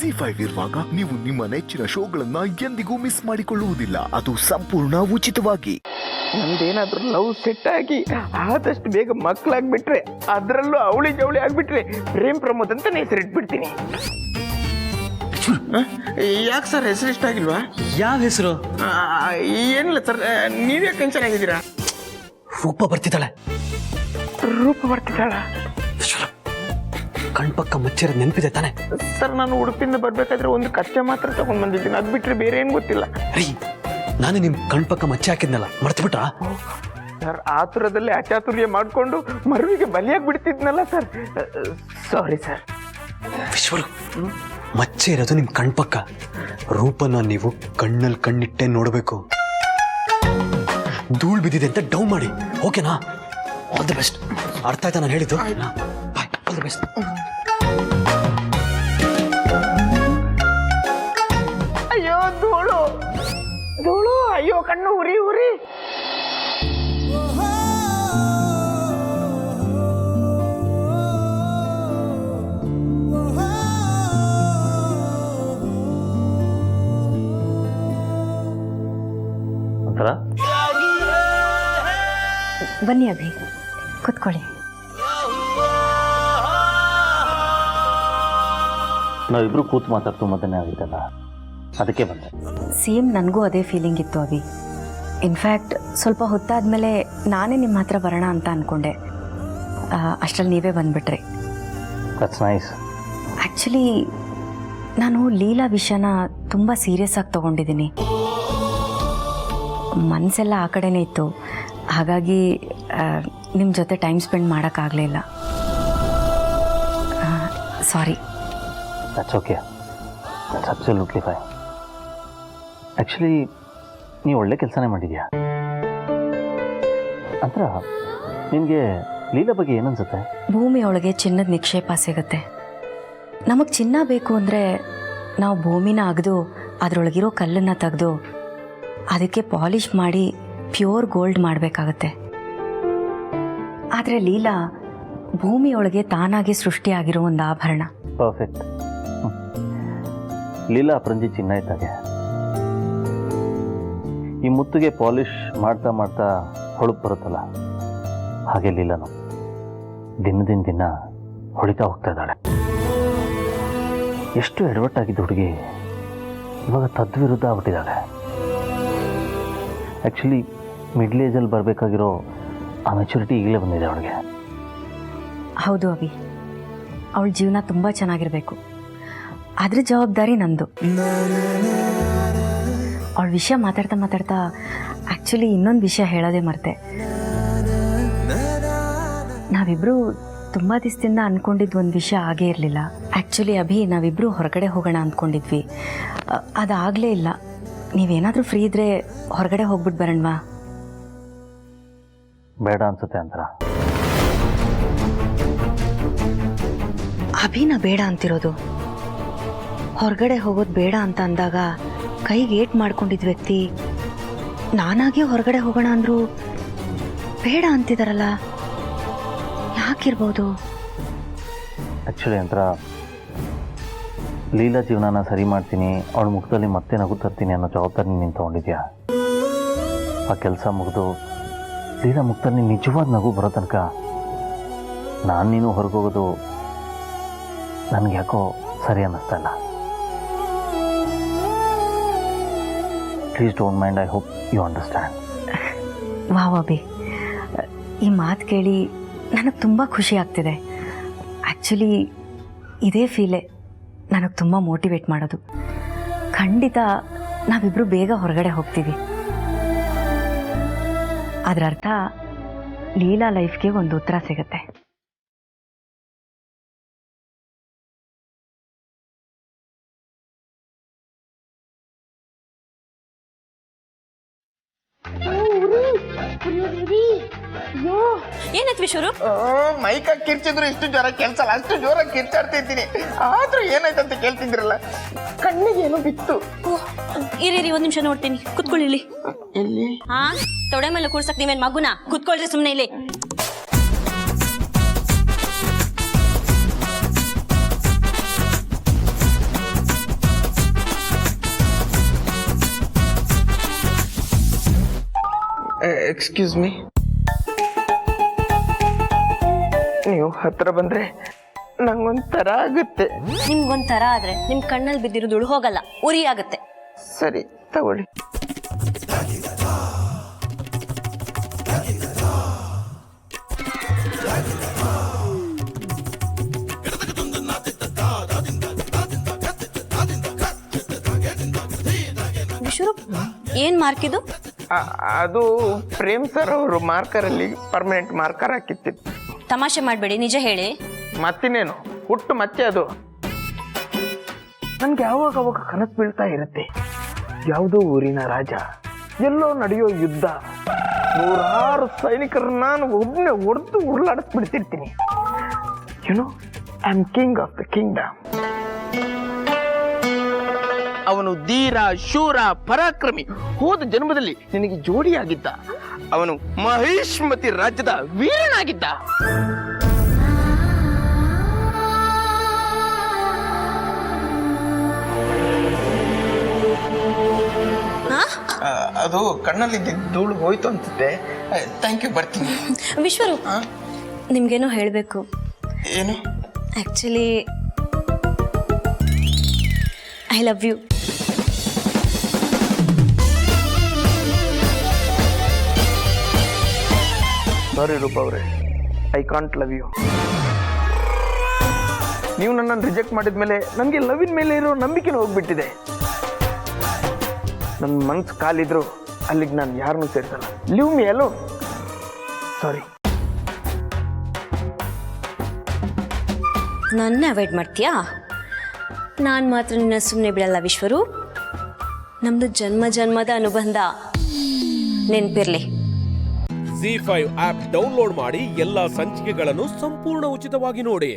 ಜಿ5 ಇರುವಾಗ ನೀವು ನಿಮ್ಮ ನೆಚ್ಚಿನ ಶೋಗಳನ್ನ ಎಂದಿಗೂ ಮಿಸ್ ಮಾಡಿಕೊಳ್ಳುವುದಿಲ್ಲ. ಅದು ಸಂಪೂರ್ಣ ಉಚಿತವಾಗಿ. ನಮ್ದೇನಾದ್ರೂ ಲವ್ ಸೆಟ್ ಆಗಿ ಆದಷ್ಟು ಬೇಗ ಮಕ್ಕಳಾಗ್ಬಿಟ್ರೆ, ಅದರಲ್ಲೂ ಅವಳಿ ಜವಳಿ ಆಗ್ಬಿಟ್ರೆ ಪ್ರೇಮ್ ಪ್ರಮೋದ್ ಅಂತ ಹೆಸರಿಟ್ಬಿಡ್ತೀನಿ. ಯಾಕೆ ಸರ್ ಹೆಸರು ಇಷ್ಟ ಆಗಿಲ್ವಾ? ಯಾವ ಹೆಸರು? ಏನಿಲ್ಲ ಸರ್, ನೀವೇ ಚೆನ್ನಾಗಿದ್ದೀರಾ? ರೂಪ ಬರ್ತಿದ್ದಾಳೆ. ರೂಪ ಬರ್ತಿದ್ದಾಳ? ಕಣ್ಪಕ್ಕ ಮಚ್ಚಿರ ನೆನಪಿದೆ ತಾನೆ? ಸರ್, ನಾನು ಉಡುಪಿಂದ ಬರ್ಬೇಕಾದ್ರೆ ಒಂದು ಕಚ್ಚೆ ಮಾತ್ರ ತಗೊಂಡ್ ಬಂದಿದ್ದೀನಿ, ಅದ್ ಬಿಟ್ರೆ ಬೇರೆ ಏನ್ ಗೊತ್ತಿಲ್ಲ. ರೀ, ನಾನು ನಿಮ್ ಕಣ್ಪಕ್ಕ ಮಚ್ಚೆ ಹಾಕಿದ್ನಲ್ಲ, ಮರ್ತು ಬಿಟ್ರಾ? ಸರ್, ಆತುರದಲ್ಲಿ ಅಚಾತುರ್ಯ ಮಾಡ್ಕೊಂಡು ಮರುವಿಗೆ ಬಲಿಯಾಗಿ ಬಿಡ್ತಿದ್ನಲ್ಲ ಸರ್, ಸಾರಿ ಸರ್. ವಿಶ್ವರು, ಮಚ್ಚೆ ಇರೋದು ನಿಮ್ ಕಣ್ಪಕ್ಕ. ರೂಪನ ನೀವು ಕಣ್ಣಲ್ಲಿ ಕಣ್ಣಿಟ್ಟೆ ನೋಡ್ಬೇಕು. ಧೂಳ್ ಬಿದ್ದಿದೆ ಅಂತ ಡೌ ಮಾಡಿ, ಓಕೆನಾ? All the best. ಅರ್ಥ ಆಯ್ತಾ ನಾನು ಹೇಳಿದ್ದು? ಬಾಯ್, ಆಲ್ ದಿ ಬೆಸ್ಟ್. ಅಯ್ಯೋ ಧೂಳು ಧೂಳು, ಅಯ್ಯೋ ಕಣ್ಣು ಉರಿ ಉರಿ. ಬನ್ನಿ ಅಭಿ, ಕೂತ್ಕೊಳ್ಳಿ. ನಾವಿಬ್ರು ಕೂತು ಮಾತಾಡ್ತು ಮದನೇ ಆಗಿದ್ದಲ್ಲ, ಅದಕ್ಕೆ ಬಂದೆ. ಸೇಮ್ ನನಗೂ ಅದೇ ಫೀಲಿಂಗ್ ಇತ್ತು ಅಭಿ. ಇನ್ಫ್ಯಾಕ್ಟ್ ಸ್ವಲ್ಪ ಹೊತ್ತಾದ್ಮೇಲೆ ನಾನೇ ನಿಮ್ಮ ಹತ್ರ ಬರೋಣ ಅಂತ ಅಂದ್ಕೊಂಡೆ. ಅಷ್ಟರಲ್ಲಿ ನೀವೇ ಬಂದುಬಿಟ್ರಿ. That's nice. ಆ್ಯಕ್ಚುಲಿ ನಾನು ಲೀಲಾ ವಿಷಯನ ತುಂಬ ಸೀರಿಯಸ್ ಆಗಿ ತೊಗೊಂಡಿದ್ದೀನಿ. ಮನಸ್ಸೆಲ್ಲ ಆ ಕಡೆನೇ ಇತ್ತು. ಹಾಗಾಗಿ ನಿಮ್ಮ ಜೊತೆ ಟೈಮ್ ಸ್ಪೆಂಡ್ ಮಾಡೋಕ್ಕಾಗಲಿಲ್ಲ. Sorry. That's okay, that's absolutely fine. Actually ನೀವು ಒಳ್ಳೆ ಕೆಲಸನೇ ಮಾಡಿದ್ಯಾ. ಅಂತರ ನಿನಗೆ ಲೀಲಾ ಬಗ್ಗೆ ಏನನ್ಸುತ್ತೆ? ಭೂಮಿಯೊಳಗೆ ಚಿನ್ನದ ನಿಕ್ಷೇಪ ಸಿಗುತ್ತೆ. ನಮಗೆ ಚಿನ್ನ ಬೇಕು ಅಂದರೆ ನಾವು ಭೂಮಿನ ಅಗೆದು ಅದರೊಳಗಿರೋ ಕಲ್ಲನ್ನು ತೆಗೆದು ಅದಕ್ಕೆ ಪಾಲಿಷ್ ಮಾಡಿ ಪ್ಯೂರ್ ಗೋಲ್ಡ್ ಮಾಡಬೇಕಾಗತ್ತೆ. ಆದರೆ ಲೀಲಾ ಭೂಮಿಯೊಳಗೆ ತಾನಾಗಿ ಸೃಷ್ಟಿಯಾಗಿರೋ ಒಂದು ಆಭರಣ. ಪರ್ಫೆಕ್ಟ್. ಲೀಲಾ ಅಪರಂಜಿ ಚಿನ್ನ ಇದ್ದಾಗೆ. ಈ ಮುತ್ತಿಗೆ ಪಾಲಿಷ್ ಮಾಡ್ತಾ ಮಾಡ್ತಾ ಹೊಳಪು ಬರುತ್ತಲ್ಲ, ಹಾಗೆ ಲೀಲಾನು ದಿನದಿಂದ ದಿನ ಹೊಳಿತಾ ಹೋಗ್ತಾ ಇದ್ದಾಳೆ. ಎಷ್ಟು ಎಡವಟ್ಟಾಗಿದ್ದ ಹುಡುಗಿ ಇವಾಗ ತದ್ವಿರುದ್ಧ ಆಗ್ಬಿಟ್ಟಿದ್ದಾಳೆ. ಆ್ಯಕ್ಚುಲಿ ಮಿಡ್ಲ್ ಏಜಲ್ಲಿ ಬರಬೇಕಾಗಿರೋ ಆ ಮೆಚುರಿಟಿ ಈಗಲೇ ಬಂದಿದೆ ಅವಳಿಗೆ. ಹೌದು ಅಭಿ, ಅವಳ ಜೀವನ ತುಂಬ ಚೆನ್ನಾಗಿರಬೇಕು. ಅದ್ರ ಜವಾಬ್ದಾರಿ ನಂದು. ಅವಳ ವಿಷಯ ಮಾತಾಡ್ತಾ ಮಾತಾಡ್ತಾ ಆ್ಯಕ್ಚುಲಿ ಇನ್ನೊಂದು ವಿಷಯ ಹೇಳೋದೇ ಮರ್ತೆ. ನಾವಿಬ್ಬರು ತುಂಬ ದಿವಸದಿಂದ ಅಂದ್ಕೊಂಡಿದ್ದು ಒಂದು ವಿಷಯ ಆಗೇ ಇರಲಿಲ್ಲ. ಆ್ಯಕ್ಚುಲಿ ಅಭಿ, ನಾವಿಬ್ಬರು ಹೊರಗಡೆ ಹೋಗೋಣ ಅಂದ್ಕೊಂಡಿದ್ವಿ. ಅದಾಗಲೇ ಇಲ್ಲ. ನೀವೇನಾದರೂ ಫ್ರೀ ಇದ್ದರೆ ಹೊರಗಡೆ ಹೋಗ್ಬಿಟ್ಟು ಬರೋಣವಾ? ಬೇಡ ಅನ್ಸುತ್ತೆ ಅಂತರ. ಅಭಿನ ಬೇಡ ಅಂತಿರೋದು. ಹೊರಗಡೆ ಹೋಗೋದು ಬೇಡ ಅಂತ ಅಂದಾಗ ಕೈಗೆ ಏಟ್ ಮಾಡ್ಕೊಂಡಿದ್ದ ವ್ಯಕ್ತಿ ನಾನಾಗೆ ಹೊರಗಡೆ ಹೋಗೋಣ ಅಂದರೂ ಬೇಡ ಅಂತಿದಾರಲ್ಲ, ಯಾಕಿರ್ಬೋದು? ಆ್ಯಕ್ಚುಲಿ ಅಂತರ ಲೀಲಾ ಜೀವನನ ಸರಿ ಮಾಡ್ತೀನಿ, ಅವಳ ಮುಖದಲ್ಲಿ ಮತ್ತೆ ನಗು ತರ್ತೀನಿ ಅನ್ನೋ ಜವಾಬ್ದಾರಿ ನೀನು ತೊಗೊಂಡಿದ್ಯಾ. ಆ ಕೆಲಸ ಮುಗಿದು ಲೀಲಾ ಮುಖದಲ್ಲಿ ನಿಜವಾದ ನಗು ಬರೋ ತನಕ ನಾನು ನೀನು ಹೊರಗೋಗೋದು ನನಗೆ ಯಾಕೋ ಸರಿ ಅನ್ನಿಸ್ತಾ ಇಲ್ಲ. Please don't mind. I hope you understand. Wow Abhi, ಈ ಮಾತು ಕೇಳಿ ನನಗೆ ತುಂಬ ಖುಷಿ ಆಗ್ತಿದೆ. ಆ್ಯಕ್ಚುಲಿ ಇದೇ ಫೀಲೇ ನನಗೆ ತುಂಬ ಮೋಟಿವೇಟ್ ಮಾಡೋದು. ಖಂಡಿತ ನಾವಿಬ್ಬರು ಬೇಗ ಹೊರಗಡೆ ಹೋಗ್ತೀವಿ. ಅದರ ಅರ್ಥ ಲೀಲಾ ಲೈಫ್ಗೆ ಒಂದು ಉತ್ತರ ಸಿಗುತ್ತೆ. ಏನಾಯ್ತು ವಿಶ್ವರು? ಮೈಕ ಕಿರ್ಚಿದ್ರು ಇಷ್ಟು ಜ್ವರ ಕೆಲ್ಸಲ್ಲ, ಅಷ್ಟು ಜೋರ ಕಿರ್ಚಾಡ್ತಿದ್ದೀನಿ. ಆದ್ರೂ ಏನಾಯ್ತಂತ ಕೇಳ್ತಿದ್ರಲ್ಲ, ಕಣ್ಣಿಗೇನು ಬಿತ್ತು. ಇರಿ ಒಂದ್ ನಿಮಿಷ ನೋಡ್ತೀನಿ, ಕುತ್ಕೊಳ್ಳಿ ಇಲ್ಲಿ. ಎಲ್ಲಿ? ಹಾ, ತೊಡೆ ಮೇಲೆ ಕೂರ್ಸಕ್ ನೀವೇನ್ ಮಗುನ? ಕುತ್ಕೊಳ್ರಿ ಸುಮ್ನೆ ಇಲ್ಲಿ. ಎಕ್ಸ್ಕ್ಯೂಸ್ ಮೀ, ನೀವು ಹತ್ರ ಬಂದ್ರೆ ನಂಗೊಂಥರ ಆಗುತ್ತೆ. ನಿಮ್ಗೊಂಥರ ಆದ್ರೆ ನಿಮ್ ಕಣ್ಣಲ್ಲಿ ಬಿದ್ದಿರೋ ಧೂಳು ಹೋಗಲ್ಲ, ಉರಿ ಆಗತ್ತೆ. ಸರಿ ತಗೊಳ್ಳಿ. ವಿಶ್ವರೂಪ್, ಏನ್ ಮಾರ್ಕ್ ಇದು? ಅದು ಪ್ರೇಮ್ ಸರ್ ಅವರು ಮಾರ್ಕರಲ್ಲಿ ಪರ್ಮನೆಂಟ್ ಮಾರ್ಕರ್ ಹಾಕಿತ್ತಿತ್ತು. ತಮಾಷೆ ಮಾಡಬೇಡಿ, ನಿಜ ಹೇಳಿ. ಮತ್ತಿನ್ನೇನು, ಹುಟ್ಟು ಮತ್ತೆ ಅದು. ನನ್ಗೆ ಯಾವಾಗ ಅವಾಗ ಕನಸು ಬೀಳ್ತಾ ಇರುತ್ತೆ. ಯಾವುದೋ ಊರಿನ ರಾಜ, ಎಲ್ಲೋ ನಡೆಯೋ ಯುದ್ಧ, 100 ಸೈನಿಕರನ್ನ ನಾನು ಒಬ್ಬನೇ ಹೊಡೆದು ಉರುಳಾಡಿಸ್ಬಿಡ್ತಿರ್ತೀನಿ. You know, I am king of the kingdom. ಅವನು ಧೀರ, ಶೂರ, ಪರಾಕ್ರಮಿ. ಹೋದ ಜನ್ಮದಲ್ಲಿ ನಿನಗೆ ಜೋಡಿಯಾಗಿದ್ದ. ಅವನು ಮಹಿಷ್ಮತಿ ರಾಜ್ಯದ ವೀರನಾಗಿದ್ದ. ಅದು ಕಣ್ಣಲ್ಲಿ ಧೂಳು ಹೋಯ್ತು ಅನ್ಸುತ್ತೆ. ಥ್ಯಾಂಕ್ ಯು, ಬರ್ತೀನಿ. ವಿಶ್ವರೂಪ್, ನಿಮ್ಗೇನೋ ಹೇಳಬೇಕು. ಏನು? Actually I love you. Sorry Roopa ಅವರೇ, ಐ ಕಾಂಟ್ ಲವ್ ಯು. ನೀವು ನನ್ನನ್ನು ರಿಜೆಕ್ಟ್ ಮಾಡಿದ್ಮೇಲೆ ನನಗೆ ಲವಿನ ಮೇಲೆ ಇರೋ ನಂಬಿಕೆನೂ ಹೋಗ್ಬಿಟ್ಟಿದೆ. ನನ್ನ ಮನ್ಸು ಕಾಲಿದ್ರು ಅಲ್ಲಿಗೆ ನಾನು ಯಾರನ್ನೂ ಸೇರಿಸಲ್ಲ. Live me alone. ಸಾರಿ. ನನ್ನ ಅವಾಯ್ಡ್ ಮಾಡ್ತೀಯಾ? ನಾನು ಮಾತ್ರ ನಿನ್ನ ಸುಮ್ಮನೆ ಬಿಡಲ್ಲ ವಿಶ್ವರೂಪ್. ನಮ್ದು ಜನ್ಮ ಜನ್ಮದ ಅನುಬಂಧ ನೆನಪಿರ್ಲಿ. ZEE5 ಆಪ್ ಡೌನ್ಲೋಡ್ ಮಾಡಿ ಎಲ್ಲಾ ಸಂಚಿಕೆಗಳನ್ನು ಸಂಪೂರ್ಣ ಉಚಿತವಾಗಿ ನೋಡಿ.